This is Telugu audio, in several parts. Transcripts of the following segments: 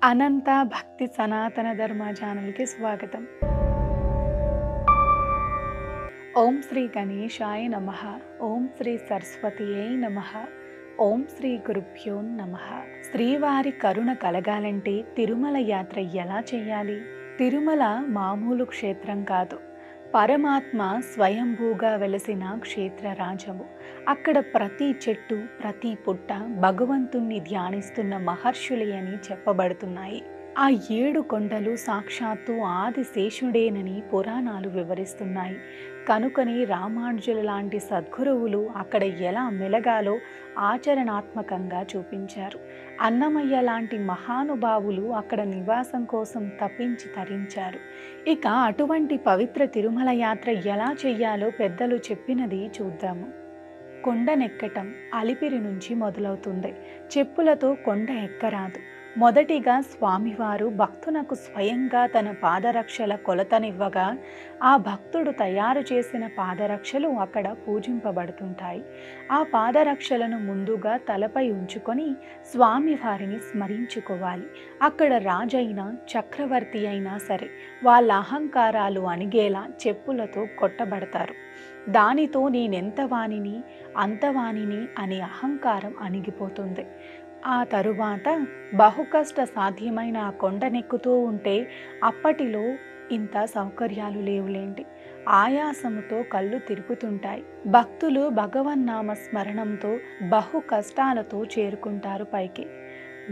అనంత భక్తి సనాతన ధర్మ ఛానల్‌కి స్వాగతం. ఓం శ్రీ గణేశాయ నమః. ఓం శ్రీ సరస్వతియై నమః. ఓం శ్రీ గురుభ్యో నమః. శ్రీవారి కరుణ కలగాలంటే తిరుమల యాత్ర ఎలా చేయాలి? తిరుమల మామూలు క్షేత్రం కాదు. పరమాత్మ స్వయంభూగా వెలసిన క్షేత్రరాజము. అక్కడ ప్రతి చెట్టు, ప్రతి పుట్ట భగవంతుణ్ణి ధ్యానిస్తున్న మహర్షులే అని చెప్పబడుతున్నాయి. ఆ 7 కొండలు సాక్షాత్తు ఆదిశేషుడేనని పురాణాలు వివరిస్తున్నాయి. కనుకని రామానుజుల లాంటి సద్గురువులు అక్కడ ఎలా మెలగాలో ఆచరణాత్మకంగా చూపించారు. అన్నమయ్య లాంటి మహానుభావులు అక్కడ నివాసం కోసం తప్పించి తరించారు. ఇక అటువంటి పవిత్ర తిరుమల యాత్ర ఎలా చెయ్యాలో పెద్దలు చెప్పినది చూద్దాము. కొండనెక్కటం అలిపిరి నుంచి మొదలవుతుంది. చెప్పులతో కొండ ఎక్కరాదు. మొదటిగా స్వామివారు భక్తునకు స్వయంగా తన పాదరక్షల కొలతనివ్వగా ఆ భక్తుడు తయారు చేసిన పాదరక్షలు అక్కడ పూజింపబడుతుంటాయి. ఆ పాదరక్షలను ముందుగా తలపై ఉంచుకొని స్వామివారిని స్మరించుకోవాలి. అక్కడ రాజైనా చక్రవర్తి అయినా సరే వాళ్ళ అహంకారాలు అణిగేలా చెప్పులతో కొట్టబడతారు. దానితో నేనెంతవానిని అంతవానిని అనే అహంకారం అణిగిపోతుంది. ఆ తరువాత బహుకష్ట సాధ్యమైన ఆ కొండనెక్కుతూ ఉంటే అప్పటిలో ఇంత సౌకర్యాలు లేవులేంటి. ఆయాసముతో కళ్ళు తిరుగుతుంటాయి. భక్తులు భగవన్నామ స్మరణంతో బహు కష్టాలతో చేరుకుంటారు పైకి.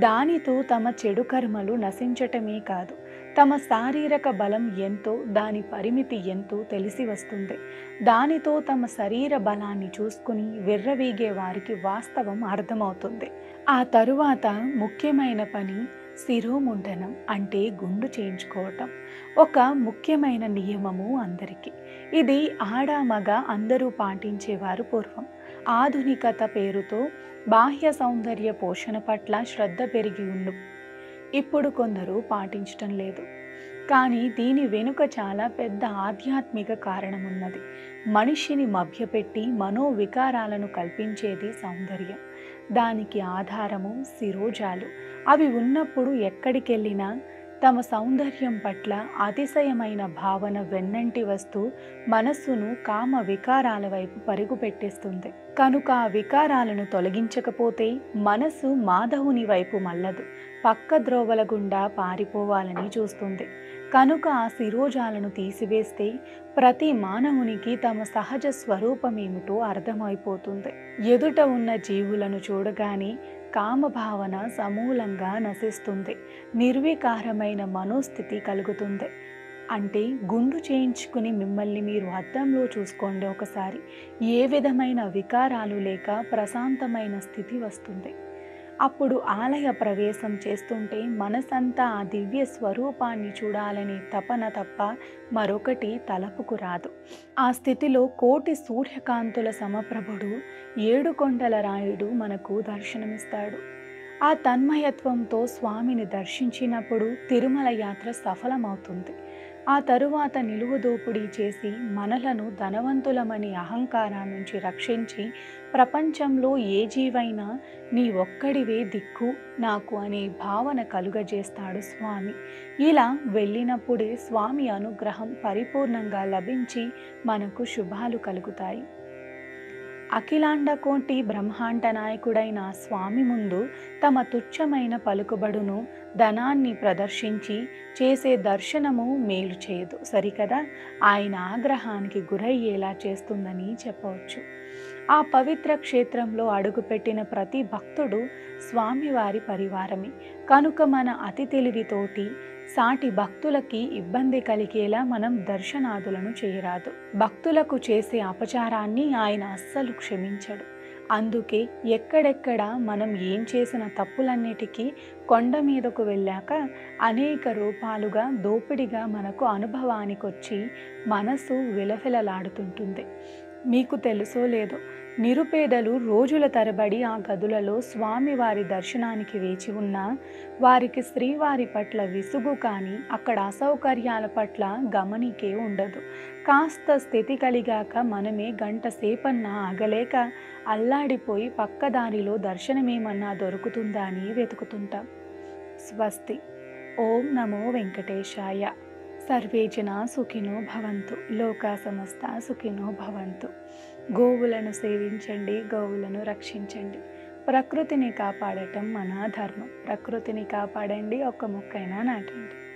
దానితో తమ చెడు కర్మలు నశించటమే కాదు, తమ శారీరక బలం ఎంతో, దాని పరిమితి ఎంతో తెలిసి వస్తుంది. దానితో తమ శరీర బలాన్ని చూసుకుని విర్రవీగే వారికి వాస్తవం అర్థమవుతుంది. ఆ తరువాత ముఖ్యమైన పని శిరోముండనం, అంటే గుండు చేయించుకోవటం. ఒక ముఖ్యమైన నియమము అందరికీ. ఇది ఆడ మగ అందరూ పాటించేవారు పూర్వం. ఆధునికత పేరుతో బాహ్య సౌందర్య పోషణ పట్ల శ్రద్ధ పెరిగి ఉండు. ఇప్పుడు కొందరు పాటించటం లేదు. కానీ దీని వెనుక చాలా పెద్ద ఆధ్యాత్మిక కారణం ఉన్నది. మనిషిని మభ్యపెట్టి మనోవికారాలను కల్పించేది సౌందర్యం. దానికి ఆధారము శిరోజాలు. అవి ఉన్నప్పుడు ఎక్కడికెళ్ళినా తమ సౌందర్యం పట్ల అతిశయమైన భావన వెన్నంటి వస్తూ మనస్సును కామ వికారాల వైపు పరుగు పెట్టేస్తుంది. కనుక ఆ వికారాలను తొలగించకపోతే మనసు మాధవుని వైపు మల్లదు, పక్క ద్రోవల గుండా పారిపోవాలని చూస్తుంది. కనుక ఆ శిరోజాలను తీసివేస్తే ప్రతి మానవునికి తమ సహజ స్వరూపమేమిటో అర్థమైపోతుంది. ఎదుట ఉన్న జీవులను చూడగానే కామభావన సమూలంగా నశిస్తుంది. నిర్వికారమైన మనోస్థితి కలుగుతుంది. అంటే గుండు చేయించుకుని మిమ్మల్ని మీరు అద్దంలో చూసుకోండి ఒకసారి. ఏ విధమైన వికారాలు లేక ప్రశాంతమైన స్థితి వస్తుంది. అప్పుడు ఆలయ ప్రవేశం చేస్తుంటే మనసంతా ఆ దివ్య స్వరూపాన్ని చూడాలనే తపన తప్ప మరొకటి తలపుకు రాదు. ఆ స్థితిలో కోటి సూర్యకాంతుల సమప్రభుడు ఏడుకొండల రాయుడు మనకు దర్శనమిస్తాడు. ఆ తన్మయత్వంతో స్వామిని దర్శించినప్పుడు తిరుమల యాత్ర సఫలమవుతుంది. ఆ తరువాత నిలువుదోపిడీ చేసి మనలను ధనవంతులమని అహంకారం నుంచి రక్షించి ప్రపంచంలో ఏ జీవైనా నీ ఒక్కడివే దిక్కు నాకు అనే భావన కలుగజేస్తాడు స్వామి. ఇలా వెళ్ళినప్పుడే స్వామి అనుగ్రహం పరిపూర్ణంగా లభించి మనకు శుభాలు కలుగుతాయి. అఖిలాండ కోటి బ్రహ్మాండ నాయకుడైన స్వామి ముందు తమ తుచ్చమైన పలుకుబడును, ధనాన్ని ప్రదర్శించి చేసే దర్శనము మేలు చేయదు, సరికదా? ఆయన ఆగ్రహానికి గురయ్యేలా చేస్తుందని చెప్పవచ్చు. ఆ పవిత్ర క్షేత్రంలో అడుగుపెట్టిన ప్రతి భక్తుడు స్వామివారి పరివారమే. కనుక మన అతి తెలివితోటి సాటి భక్తులకి ఇబ్బంది కలిగేలా మనం దర్శనాదులను చేయరాదు. భక్తులకు చేసే అపచారాన్ని ఆయన అస్సలు క్షమించడు. అందుకే ఎక్కడెక్కడ మనం ఏం చేసిన తప్పులన్నిటికీ కొండ మీదకు వెళ్ళాక అనేక రూపాలుగా దోపిడిగా మనకు అనుభవానికొచ్చి మనసు విలవిలలాడుతుంటుంది. మీకు తెలుసో లేదో, నిరుపేదలు రోజుల తరబడి ఆ గదులలో స్వామివారి దర్శనానికి వేచి ఉన్నా వారికి శ్రీవారి పట్ల విసుగు కానీ అక్కడ అసౌకర్యాల పట్ల గమనికే ఉండదు. కాస్త స్థితి కలిగాక మనమే గంట సేపన్నా ఆగలేక అల్లాడిపోయి పక్కదారిలో దర్శనమేమన్నా దొరుకుతుందా అని వెతుకుతుంటాం. స్వస్తి. ఓం నమో వెంకటేశాయ. సర్వే జనా సుఖినో భవంతు. లోకా సమస్త సుఖినో భవంతు. గోవులను సేవించండి, గోవులను రక్షించండి. ప్రకృతిని కాపాడటం మన ధర్మం. ప్రకృతిని కాపాడండి, ఒక్క మొక్కైనా నాటండి.